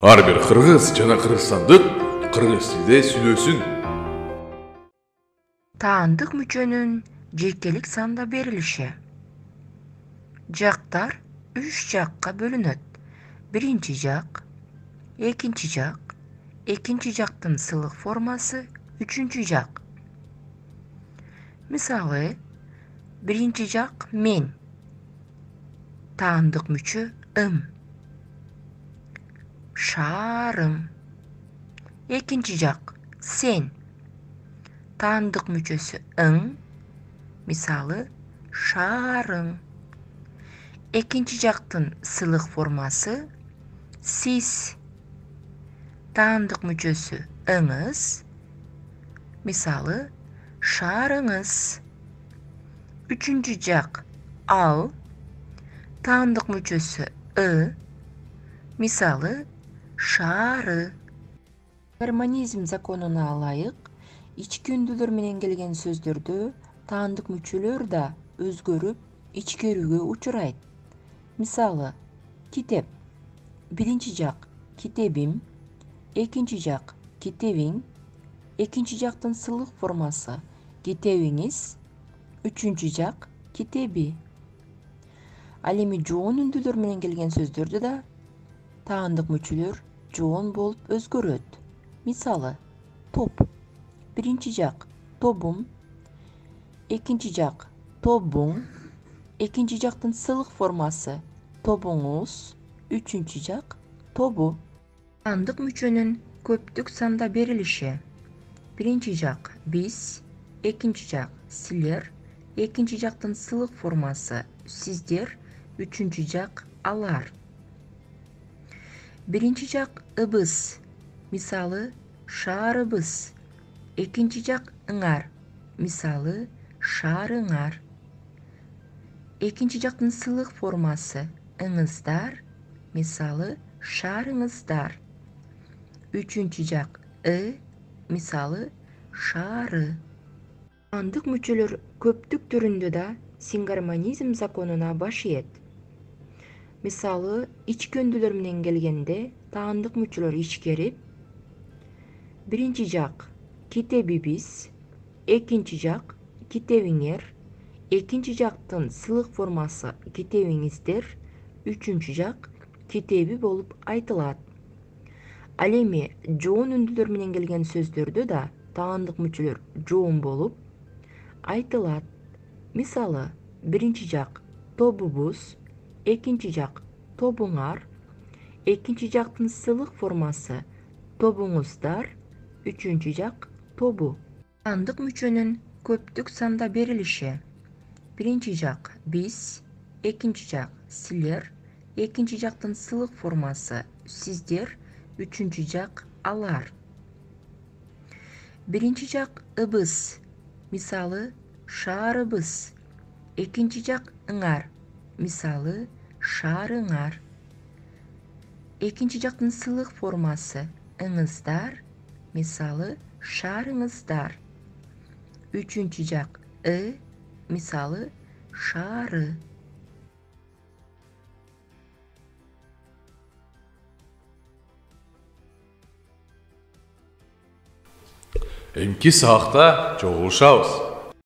Ар бир кыргыз жана кыргызстандык кыргыз тилде сүйлөсүн. Таандык мүчөнүн жекелик санда берилиши. Жактар 3 жакка бөлүнөт. Биринчи жак, экинчи жак, экинчи жактын сылык формасы үчүнчү жак. Мисалы, биринчи жак мен. Таандык мүчө ым. Шаарым. Экинчи жак сен. Таандык мүчөсү ың. Мисалы, шаарың. Экинчи жактын сылык формасы сиз. Таандык мүчөсү ыңыз. Мисалы, шаарыңыз. Үчүнчү жак ал. Таандык мүчөсү ы. Мисалы, шаары. Гармонизм законуна ылайык, ички үндүүлөр менен келген сөздөрдө таандык мүчөлөр да өзгөрүп, ичкерүүгө учурайт. Мисалы, китеп. Биринчи жак китебим, экинчи жак китебиң, экинчи жактын сылык формасы китебиңиз, үчүнчү жак китеби. Ал эми жоон үндүүлөр менен келген сөздөрдө да таандык мүчөлөр жоон болуп өзгөрөт. Мисалы, топ. Биринчи жак тобум, экинчи жак тобуң, экинчи жактын сылык формасы тобуңуз, үчүнчү жак тобу. Таандык мүчөнүн көптүк санда берилиши. Биринчи жак биз, экинчи жак силер, экинчи жактын сылык формасы сиздер, үчүнчү жак алар. Биринчи жак ыбыз. Мисалы, шаарыбыз. Экинчи жак ыңар. Мисалы, шаарыңар. Экинчи жактын сылык формасы ыңыздар. Мисалы, шаарыңыздар. Үчүнчү жак ы. Мисалы, шаары. Таандык мүчөлөр көптүк түрүндө да сингармонизм законуна баш ийет. Мисалы, ички үндүүлөр менен келгенде таандык мүчөлөр ичкерип, биринчи жак китебибиз, экинчи жак китебиңер, экинчи жактын сылык формасы китебиңиздер, үчүнчү жак китеби болуп айтылат. Ал эми жоон үндүүлөр менен келген сөздөрдө да таандык мүчөлөр жоон болуп айтылат. Мисалы, биринчи жак тобубуз, экинчи жак тобуңар, экинчи жактын сылык формасы тобуңуздар, үчүнчү жак тобу. Таандык мүчөнүн көптүк санда берилиши. Биринчи жак биз, экинчи жак силер, экинчи жактын сылык формасы сиздер, үчүнчү жак алар. Биринчи жак ыбыз. Мисалы, шаарыбыз. Экинчи жак ыңар. Мисалы, шаарыңар. Экинчи жактын сылык формасы ыңыздар. Мисалы, шаарыңыздар. Үчүнчү жак ы. Мисалы, шаары. Эмки саакта жолугушабыз.